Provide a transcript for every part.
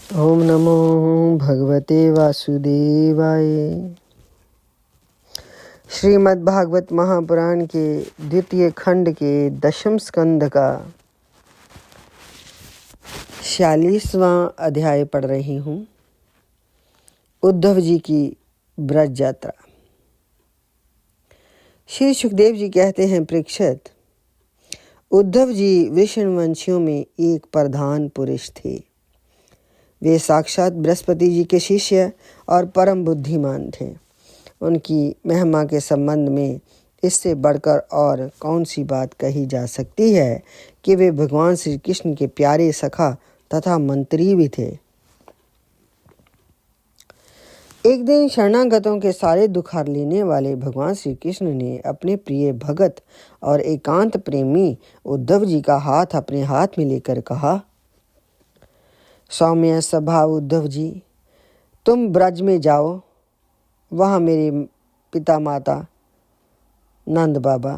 ओम नमो भगवते वासुदेवाय। श्रीमद् भागवत महापुराण के द्वितीय खंड के 10वें स्कंद का 46वां अध्याय पढ़ रही हूँ। उद्धव जी की ब्रज यात्रा। श्री सुखदेव जी कहते हैं, परीक्षित, उद्धव जी विष्णुवंशियों में एक प्रधान पुरुष थे। वे साक्षात बृहस्पति जी के शिष्य और परम बुद्धिमान थे। उनकी महिमा के संबंध में इससे बढ़कर और कौन सी बात कही जा सकती है कि वे भगवान श्री कृष्ण के प्यारे सखा तथा मंत्री भी थे। एक दिन शरणागतों के सारे दुख हर लेने वाले भगवान श्री कृष्ण ने अपने प्रिय भगत और एकांत प्रेमी उद्धव जी का हाथ अपने हाथ में लेकर कहा, सौम्य स्वभाव उद्धव जी, तुम ब्रज में जाओ। वहाँ मेरे पिता माता नंद बाबा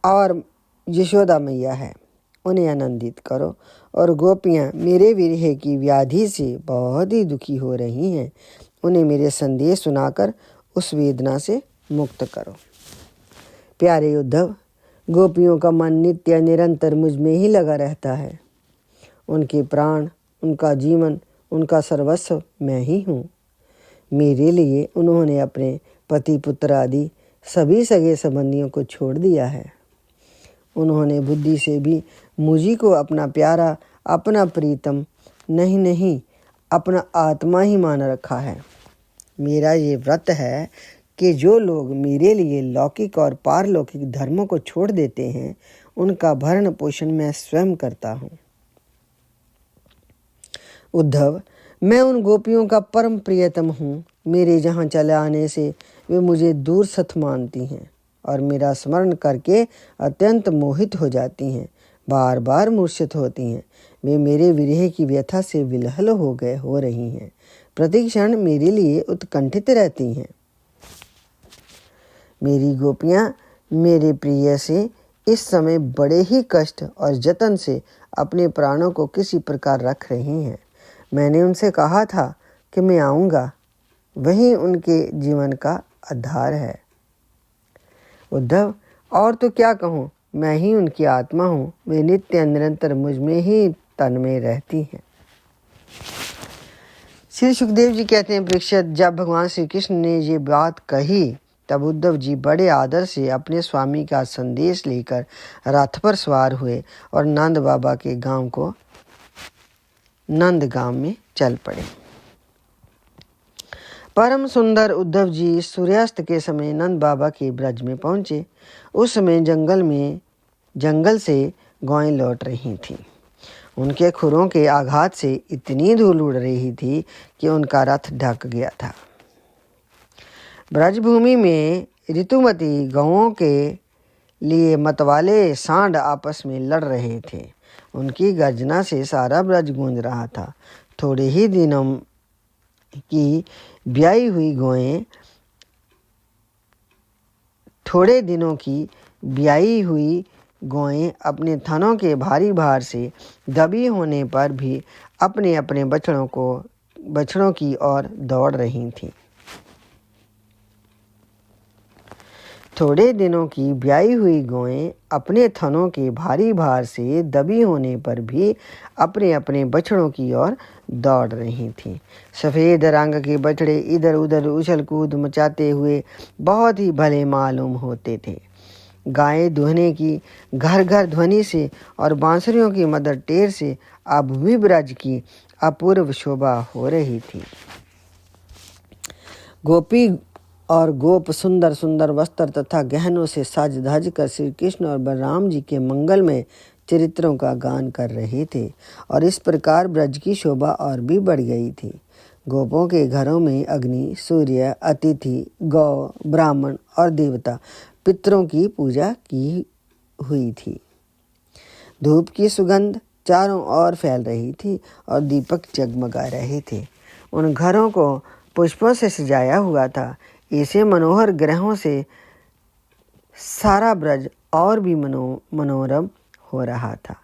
और यशोदा मैया है, उन्हें आनंदित करो। और गोपियाँ मेरे विरह की व्याधि से बहुत ही दुखी हो रही हैं, उन्हें मेरे संदेश सुनाकर उस वेदना से मुक्त करो। प्यारे उद्धव, गोपियों का मन नित्य निरंतर मुझ में ही लगा रहता है। उनके प्राण, उनका जीवन, उनका सर्वस्व मैं ही हूँ। मेरे लिए उन्होंने अपने पति पुत्र आदि सभी सगे संबंधियों को छोड़ दिया है। उन्होंने बुद्धि से भी मुझी को अपना प्यारा, अपना प्रीतम नहीं अपना आत्मा ही मान रखा है। मेरा ये व्रत है कि जो लोग मेरे लिए लौकिक और पारलौकिक धर्मों को छोड़ देते हैं, उनका भरण पोषण मैं स्वयं करता हूँ। उद्धव, मैं उन गोपियों का परम प्रियतम हूँ। मेरे जहाँ चले आने से वे मुझे दूर सत मानती हैं और मेरा स्मरण करके अत्यंत मोहित हो जाती हैं, बार बार मूर्छित होती हैं। वे मेरे विरह की व्यथा से विलहल हो रही हैं, प्रतिक्षण मेरे लिए उत्कंठित रहती हैं। मेरी गोपियाँ मेरे प्रिय से इस समय बड़े ही कष्ट और जतन से अपने प्राणों को किसी प्रकार रख रही हैं। मैंने उनसे कहा था कि मैं आऊँगा, वही उनके जीवन का आधार है। उद्धव, और तो क्या कहूँ, मैं ही उनकी आत्मा हूँ। वे नित्य निरंतर मुझ में ही तन में रहती हैं। श्री सुखदेव जी कहते हैं, परीक्षित, जब भगवान श्री कृष्ण ने ये बात कही तब उद्धव जी बड़े आदर से अपने स्वामी का संदेश लेकर रथ पर सवार हुए और नंद बाबा के गांव को नंदगांव में चल पड़े। परम सुंदर उद्धव जी सूर्यास्त के समय नंद बाबा के ब्रज में पहुंचे। उस समय जंगल से गौएं लौट रही थीं। उनके खुरों के आघात से इतनी धूल उड़ रही थी कि उनका रथ ढक गया था। ब्रजभूमि में ऋतुमती गौओं के लिए मतवाले सांड आपस में लड़ रहे थे। उनकी गर्जना से सारा ब्रज गूंज रहा था। थोड़े ही दिनों की ब्याई हुई गौएं अपने थनों के भारी भार से दबी होने पर भी अपने अपने बछड़ों की ओर दौड़ रही थीं। थोड़े दिनों की ब्याई हुई गौएं अपने थनों के भारी भार से दबी होने पर भी अपने अपने बछड़ों की ओर दौड़ रही थीं। सफ़ेद रंग के बछड़े इधर उधर उछल कूद मचाते हुए बहुत ही भले मालूम होते थे। गायें दुहने की घर घर ध्वनि से और बांसुरियों की मदर टेर से अब भी ब्रज की अपूर्व शोभा हो रही थी। गोपी और गोप सुंदर सुंदर वस्त्र तथा गहनों से सज धज कर श्री कृष्ण और बलराम जी के मंगलमय चरित्रों का गान कर रहे थे और इस प्रकार ब्रज की शोभा और भी बढ़ गई थी। गोपों के घरों में अग्नि, सूर्य, अतिथि, गौ, ब्राह्मण और देवता पितरों की पूजा की हुई थी। धूप की सुगंध चारों ओर फैल रही थी और दीपक जगमगा रहे थे। उन घरों को पुष्पों से सजाया हुआ था। ऐसे मनोहर ग्रहों से सारा ब्रज और भी मनोरम हो रहा था।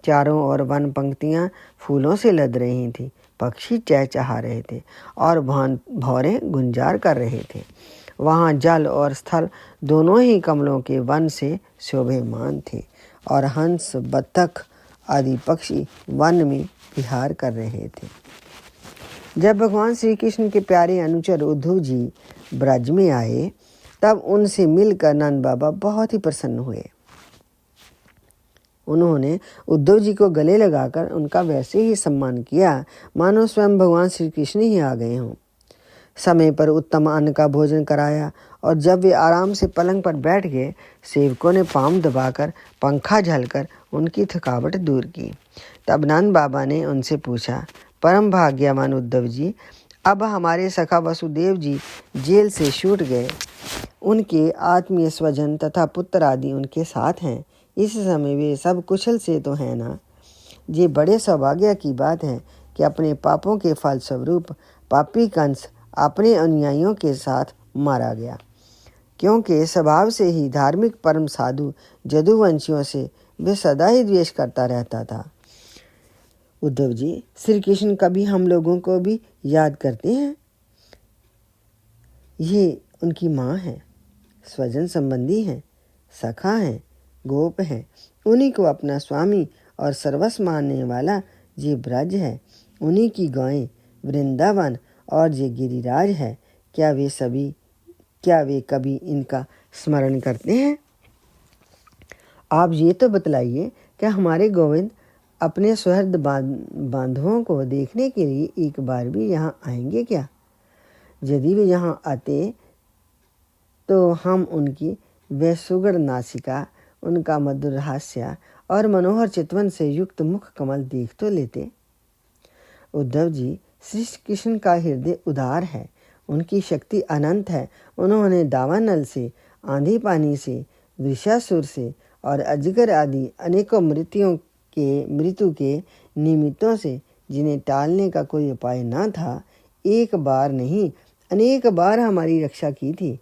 चारों ओर वन पंक्तियां फूलों से लद रही थीं। पक्षी चहचहा रहे थे और भौरे गुंजार कर रहे थे। वहाँ जल और स्थल दोनों ही कमलों के वन से शोभेमान थे और हंस, बत्तख आदि पक्षी वन में विहार कर रहे थे। जब भगवान श्री कृष्ण के प्यारे अनुचर उद्धव जी ब्रज में आए, तब उनसे मिलकर नंद बाबा बहुत ही प्रसन्न हुए। उन्होंने उद्धव जी को गले लगाकर उनका वैसे ही सम्मान किया मानो स्वयं भगवान श्री कृष्ण ही आ गए हों। समय पर उत्तम अन्न का भोजन कराया और जब वे आराम से पलंग पर बैठ गए, सेवकों ने पांव दबाकर पंखा झलकर उनकी थकावट दूर की। तब नंद बाबा ने उनसे पूछा, परम भाग्यवान उद्धव जी, अब हमारे सखा वसुदेव जी जेल से छूट गए। उनके आत्मीय स्वजन तथा पुत्र आदि उनके साथ हैं। इस समय वे सब कुशल से तो हैं ना। ये बड़े सौभाग्य की बात है कि अपने पापों के फलस्वरूप पापी कंस अपने अनुयायियों के साथ मारा गया, क्योंकि स्वभाव से ही धार्मिक परम साधु जदुवंशियों से वे सदा ही द्वेष करता रहता था। उद्धव जी, श्री कृष्ण कभी हम लोगों को भी याद करते हैं। ये उनकी माँ है, स्वजन संबंधी हैं, सखा हैं, गोप है। उन्हीं को अपना स्वामी और सर्वस्व मानने वाला ये ब्रज है। उन्हीं की गायें वृंदावन और ये गिरिराज है। क्या वे कभी इनका स्मरण करते हैं? आप ये तो बतलाइए कि हमारे गोविंद अपने सुहृद बांधवों को देखने के लिए एक बार भी यहाँ आएंगे क्या? यदि वे यहाँ आते तो हम उनकी वे सुगढ़ नासिका, उनका मधुर हास्य और मनोहर चितवन से युक्त मुख कमल देख तो लेते। उद्धव जी, श्री कृष्ण का हृदय उदार है, उनकी शक्ति अनंत है। उन्होंने दावानल से, आंधी पानी से, वृषासुर से और अजगर आदि अनेकों मृत्यु के निमित्तों से, जिन्हें टालने का कोई उपाय न था, एक बार नहीं अनेक बार हमारी रक्षा की थी।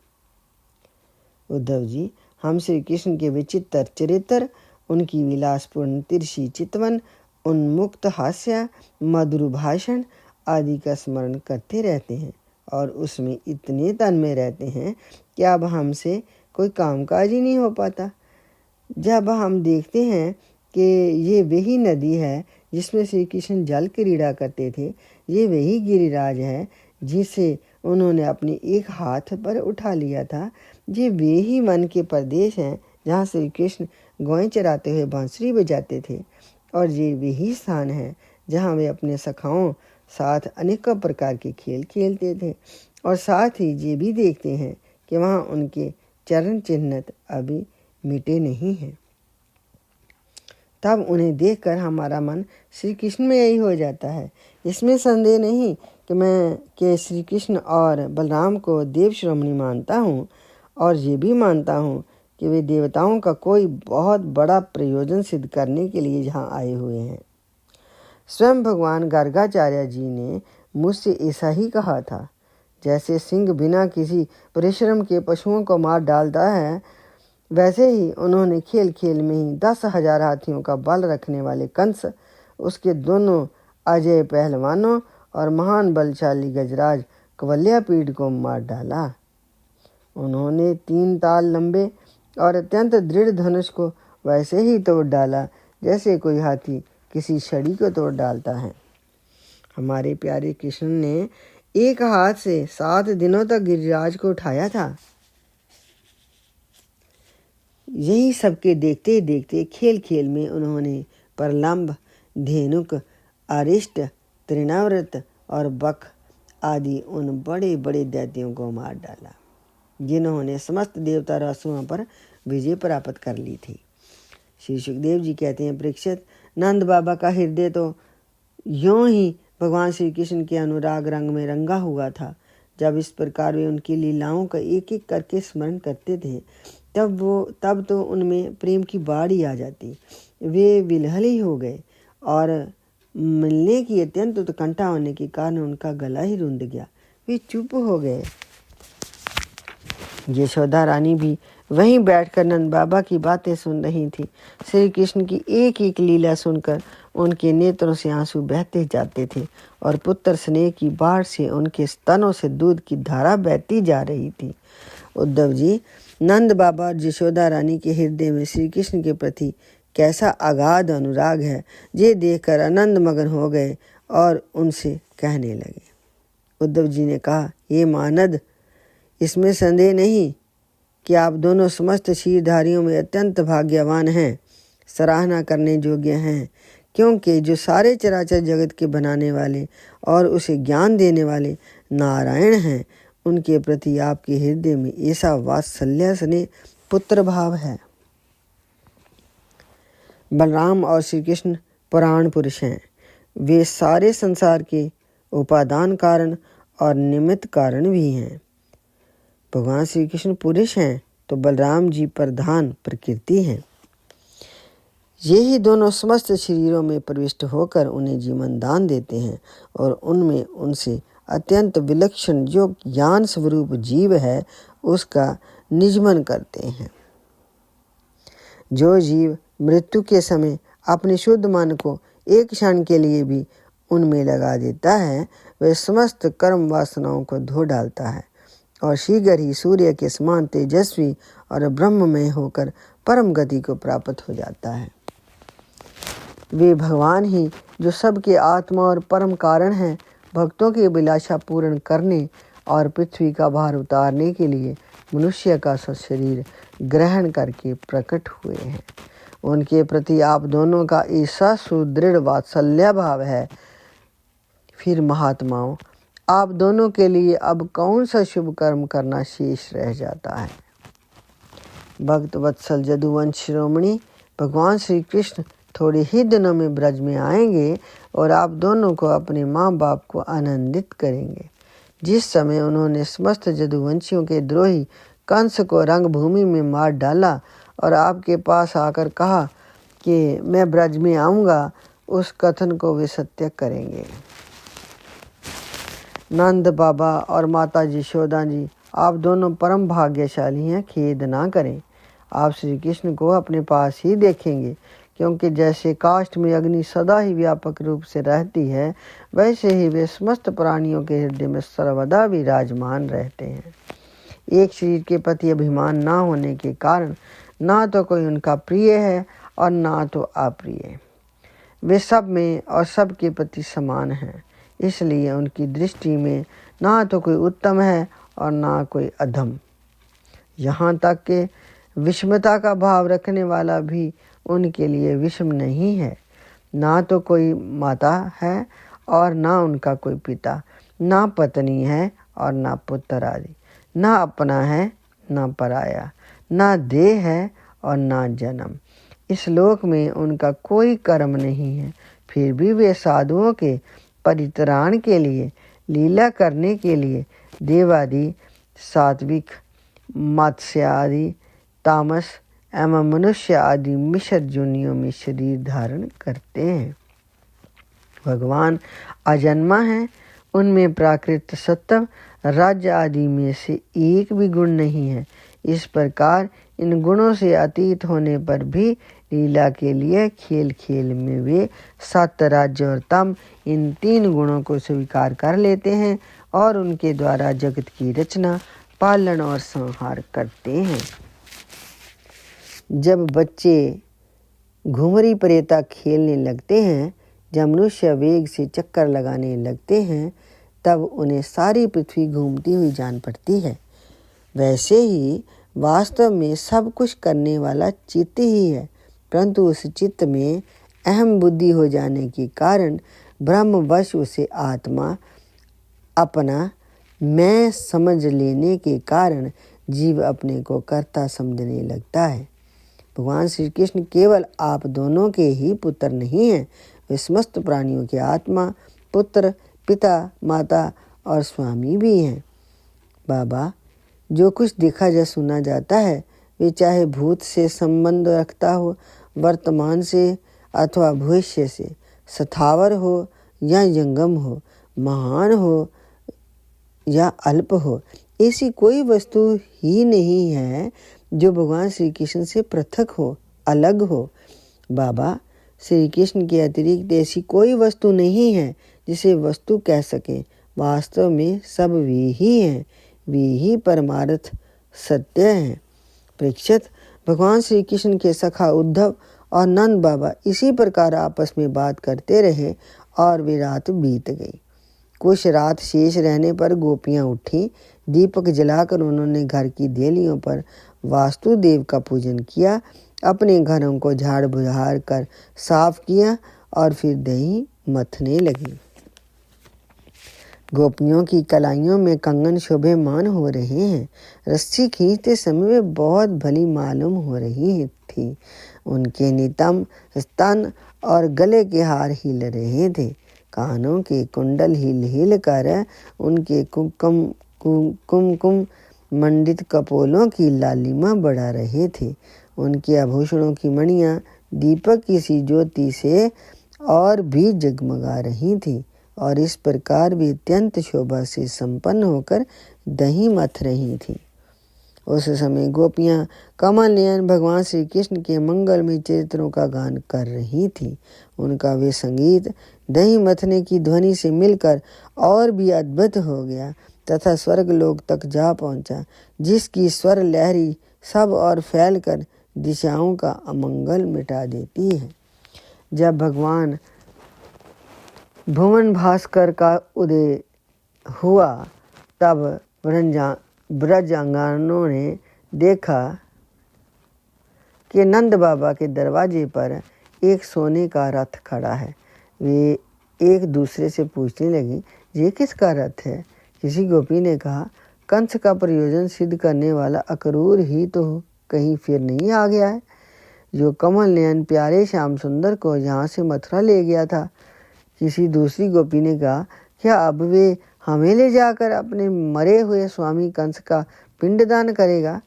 उद्धव जी, हम श्री कृष्ण के विचित्र चरित्र, उनकी विलासपूर्ण तिरछी चितवन, उन्मुक्त हास्य, मधुर भाषण आदि का स्मरण करते रहते हैं और उसमें इतने तन्मय रहते हैं कि अब हमसे कोई कामकाज ही नहीं हो पाता। जब हम देखते हैं कि ये वही नदी है जिसमें श्री कृष्ण जल क्रीड़ा करते थे, ये वही गिरिराज है जिसे उन्होंने अपने एक हाथ पर उठा लिया था, ये वे ही वन के प्रदेश हैं जहाँ श्री कृष्ण गौएं चराते हुए बांसुरी बजाते थे, और ये वही स्थान है जहाँ वे अपने सखाओं साथ अनेकों प्रकार के खेल खेलते थे। और साथ ही ये भी देखते हैं कि वहाँ उनके चरण चिन्ह अभी मिटे नहीं हैं। तब उन्हें देखकर हमारा मन श्री कृष्ण में यही हो जाता है। इसमें संदेह नहीं कि मैं श्री कृष्ण और बलराम को देव श्रोमणी मानता हूँ, और ये भी मानता हूँ कि वे देवताओं का कोई बहुत बड़ा प्रयोजन सिद्ध करने के लिए यहाँ आए हुए हैं। स्वयं भगवान गर्गाचार्य जी ने मुझसे ऐसा ही कहा था। जैसे सिंह बिना किसी परिश्रम के पशुओं को मार डालता है, वैसे ही उन्होंने खेल खेल में ही 10,000 हाथियों का बल रखने वाले कंस, उसके दोनों अजय पहलवानों और महान बलशाली गजराज कवल्यापीठ को मार डाला। उन्होंने 3 ताल लंबे और अत्यंत दृढ़ धनुष को वैसे ही तोड़ डाला जैसे कोई हाथी किसी छड़ी को तोड़ डालता है। हमारे प्यारे कृष्ण ने एक हाथ से 7 दिनों तक गिरिराज को उठाया था। यही सबके देखते देखते खेल खेल में उन्होंने प्रलंब, धेनुक, अरिष्ट, तृणाव्रत और बक आदि उन बड़े बड़े दैत्यों को मार डाला, जिन्होंने समस्त देवता रासुओं पर विजय प्राप्त कर ली थी। श्री सुखदेव जी कहते हैं, परीक्षित, नंद बाबा का हृदय तो यूं ही भगवान श्री कृष्ण के अनुराग रंग में रंगा हुआ था। जब इस प्रकार वे उनकी लीलाओं का एक एक करके स्मरण करते थे, तब तो उनमें प्रेम की बाढ़ ही आ जाती। वे विलहल ही हो गए और मिलने की अत्यंत उत्कंठा होने के कारण उनका गला ही रुंध गया। वे चुप हो गए। यशोदा रानी भी वहीं बैठकर नंद बाबा की बातें सुन रही थी। श्री कृष्ण की एक एक लीला सुनकर उनके नेत्रों से आंसू बहते जाते थे और पुत्र स्नेह की बाढ़ से उनके स्तनों से दूध की धारा बहती जा रही थी। उद्धव जी, नंद बाबा और यशोदा रानी के हृदय में श्री कृष्ण के प्रति कैसा अगाध अनुराग है, ये देखकर आनंद मगन हो गए और उनसे कहने लगे। उद्धव जी ने कहा, ये मानद, इसमें संदेह नहीं कि आप दोनों समस्त शीरधारियों में अत्यंत भाग्यवान हैं, सराहना करने योग्य हैं, क्योंकि जो सारे चराचर जगत के बनाने वाले और उसे ज्ञान देने वाले नारायण हैं, उनके प्रति आपके हृदय में ऐसा वात्सल्य स्नेह पुत्र भाव है। बलराम और श्री कृष्ण पुराण पुरुष हैं। वे सारे संसार के उपादान कारण और निमित्त कारण भी हैं। भगवान श्री कृष्ण पुरुष हैं तो बलराम जी प्रधान प्रकृति हैं। ये ही दोनों समस्त शरीरों में प्रविष्ट होकर उन्हें जीवन दान देते हैं और उनमें उनसे अत्यंत विलक्षण जो ज्ञान स्वरूप जीव है उसका निजमन करते हैं। जो जीव मृत्यु के समय अपने शुद्ध मन को एक क्षण के लिए भी उनमें लगा देता है, वह समस्त कर्म वासनाओं को धो डालता है और शीघ्र ही सूर्य के समान तेजस्वी और ब्रह्ममय होकर परम गति को प्राप्त हो जाता है। वे भगवान ही जो सबके आत्मा और परम कारण हैं, भक्तों की अभिलाषा पूर्ण करने और पृथ्वी का भार उतारने के लिए मनुष्य का शरीर ग्रहण करके प्रकट हुए हैं। उनके प्रति आप दोनों का ऐसा सुदृढ़ वात्सल्य भाव है। फिर महात्माओं, आप दोनों के लिए अब कौन सा शुभ कर्म करना शेष रह जाता है। भक्त वत्सल यदुवंश शिरोमणि भगवान श्री कृष्ण थोड़े ही दिनों में ब्रज में आएंगे और आप दोनों को अपने माँ बाप को आनंदित करेंगे। जिस समय उन्होंने समस्त यदुवंशियों के द्रोही कंस को रंगभूमि में मार डाला और आपके पास आकर कहा कि मैं ब्रज में आऊँगा, उस कथन को वे सत्य करेंगे। नंद बाबा और माता यशोदा जी, आप दोनों परम भाग्यशाली हैं, खेद ना करें। आप श्री कृष्ण को अपने पास ही देखेंगे, क्योंकि जैसे काष्ठ में अग्नि सदा ही व्यापक रूप से रहती है, वैसे ही वे समस्त प्राणियों के हृदय में सर्वदा विराजमान रहते हैं। एक शरीर के प्रति अभिमान ना होने के कारण ना तो कोई उनका प्रिय है और ना तो अप्रिय। वे सब में और सब के प्रति समान हैं, इसलिए उनकी दृष्टि में ना तो कोई उत्तम है और ना कोई अधम। यहाँ तक कि विषमता का भाव रखने वाला भी उनके लिए विषम नहीं है। ना तो कोई माता है और ना उनका कोई पिता, ना पत्नी है और ना पुत्र आदि, ना अपना है ना पराया, ना देह है और ना जन्म। इस लोक में उनका कोई कर्म नहीं है, फिर भी वे साधुओं के परित्राण के लिए, लीला करने के लिए देवादि, सात्विक, मत्स्य आदि, तामस एवं मनुष्य आदि मिश्र योनियों में शरीर धारण करते हैं। भगवान अजन्मा है, उनमें प्राकृत सत्व, राज्य आदि में से एक भी गुण नहीं है। इस प्रकार इन गुणों से अतीत होने पर भी लीला के लिए खेल खेल में वे सत्य, राज्य और तम, इन तीन गुणों को स्वीकार कर लेते हैं और उनके द्वारा जगत की रचना, पालन और संहार करते हैं। जब बच्चे घुमरी परेता खेलने लगते हैं, जब मनुष्य वेग से चक्कर लगाने लगते हैं, तब उन्हें सारी पृथ्वी घूमती हुई जान पड़ती है। वैसे ही वास्तव में सब कुछ करने वाला चित्त ही है, परंतु उस चित्त में अहम बुद्धि हो जाने के कारण ब्रह्मवश उसे आत्मा अपना मैं समझ लेने के कारण जीव अपने को कर्ता समझने लगता है। भगवान श्री कृष्ण केवल आप दोनों के ही पुत्र नहीं हैं, वे समस्त प्राणियों के आत्मा, पुत्र, पिता, माता और स्वामी भी हैं। बाबा, जो कुछ देखा जा सुना जाता है, वे चाहे भूत से संबंध रखता हो, वर्तमान से अथवा भविष्य से, स्थावर हो या जंगम हो, महान हो या अल्प हो, ऐसी कोई वस्तु ही नहीं है जो भगवान श्री कृष्ण से पृथक हो, अलग हो। बाबा, श्री कृष्ण के अतिरिक्त ऐसी कोई वस्तु नहीं है जिसे वस्तु कह सके। वास्तव में सब वे ही हैं, वे ही परमार्थ सत्य हैं। परीक्षित, भगवान श्री कृष्ण के सखा उद्धव और नंद बाबा इसी प्रकार आपस में बात करते रहे और वे रात बीत गई। कुछ रात शेष रहने पर गोपियां उठी। दीपक जलाकर उन्होंने घर की देलियों पर वासुदेव का पूजन किया, अपने घरों को झाड़ बुझाड़ कर साफ किया और फिर दही मथने लगी। गोपियों की कलाइयों में कंगन शोभायमान हो रहे हैं। रस्सी खींचते समय वे बहुत भली मालूम हो रही थी। उनके नितंब, स्तन और गले के हार हिल रहे थे। कानों के कुंडल हिल हिल कर उनके कुमकुम मंडित कपोलों की लालिमा बढ़ा रहे थे। उनके आभूषणों की मणियां दीपक की सी ज्योति से और भी जगमगा रही थी और इस प्रकार भी अत्यंत शोभा से संपन्न होकर दही मथ रही थी। उस समय गोपियां कमल नयन भगवान श्री कृष्ण के मंगलमय चरित्रों का गान कर रही थी। उनका वे संगीत दही मथने की ध्वनि से मिलकर और भी अद्भुत हो गया तथा स्वर्ग लोक तक जा पहुंचा, जिसकी स्वर लहरी सब और फैलकर दिशाओं का अमंगल मिटा देती है। जब भगवान भुवन भास्कर का उदय हुआ तब ब्रजांगनों ने देखा कि नंद बाबा के दरवाजे पर एक सोने का रथ खड़ा है। वे एक दूसरे से पूछने लगी, ये किसका रथ है? किसी गोपी ने कहा, कंस का प्रयोजन सिद्ध करने वाला अक्रूर ही तो कहीं फिर नहीं आ गया है, जो कमल नयन प्यारे श्याम सुंदर को यहाँ से मथुरा ले गया था। किसी दूसरी गोपी ने कहा, क्या अब वे हमें ले जाकर अपने मरे हुए स्वामी कंस का पिंडदान करेगा?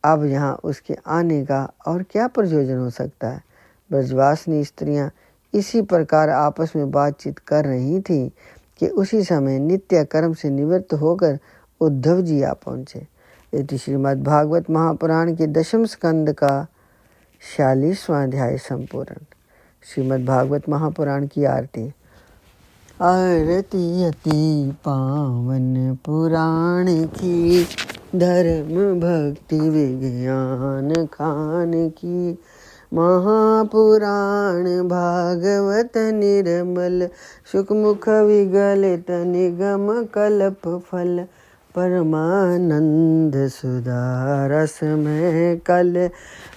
अब यहाँ उसके आने का और क्या प्रयोजन हो सकता है? ब्रजवासिनी स्त्रियां इसी प्रकार आपस में बातचीत कर रही थीं कि उसी समय नित्य कर्म से निवृत्त होकर उद्धव जी आ पहुँचे। इति श्रीमद् भागवत महापुराण के 10वें स्कंद का 46वां अध्याय संपूर्ण। श्रीमद् भागवत महापुराण की आरती। आरती अति पावन पुराण की, धर्म भक्ति विज्ञान खान की। महापुराण भागवत निर्मल, सुखमुख विगलित निगम कल्प फल। परमानंद सुधा रस में कल,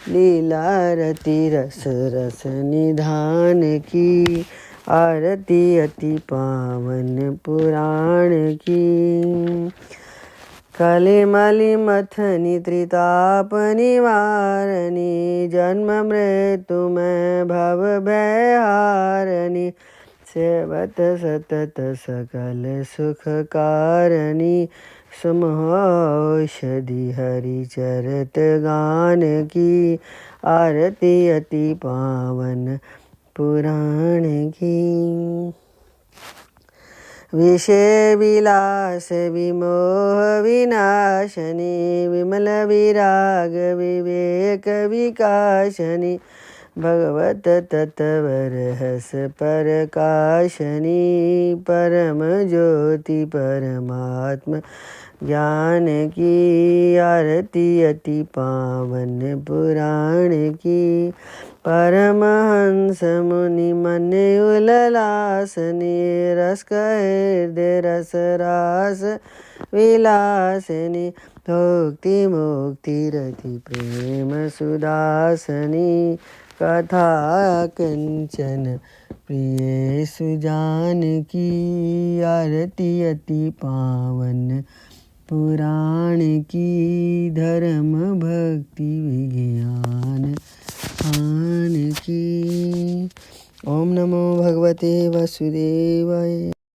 लीलारति रस रस निधान की। आरती अति पावन पुराण की। कलिमलि मथनी त्रिताप निवारणी, जन्म मृत्यु में भव भयहारिणी। सेवत सतत सकल सुख कारणी, समौषधि हरि चरित गान की। आरती अति पावन पुराण की। विषय विलास विमोह विनाशनी, विमल विराग विवेक विकासनी। भगवत तत्वर हस प्रकाशनी, परम ज्योति परमात्म ज्ञान की। आरती अति पावन पुराण की। परमहंस मुनि मन उल्लासनी, रस हृदय रस रास विलासनी। भोक्ति मुक्ति रति प्रेम सुदासनी, कथा कंचन प्रिय सुजान की। आरती अति पावन पुराण की। धर्म भक्ति विज्ञान खान की। ओम नमो भगवते वासुदेवाय।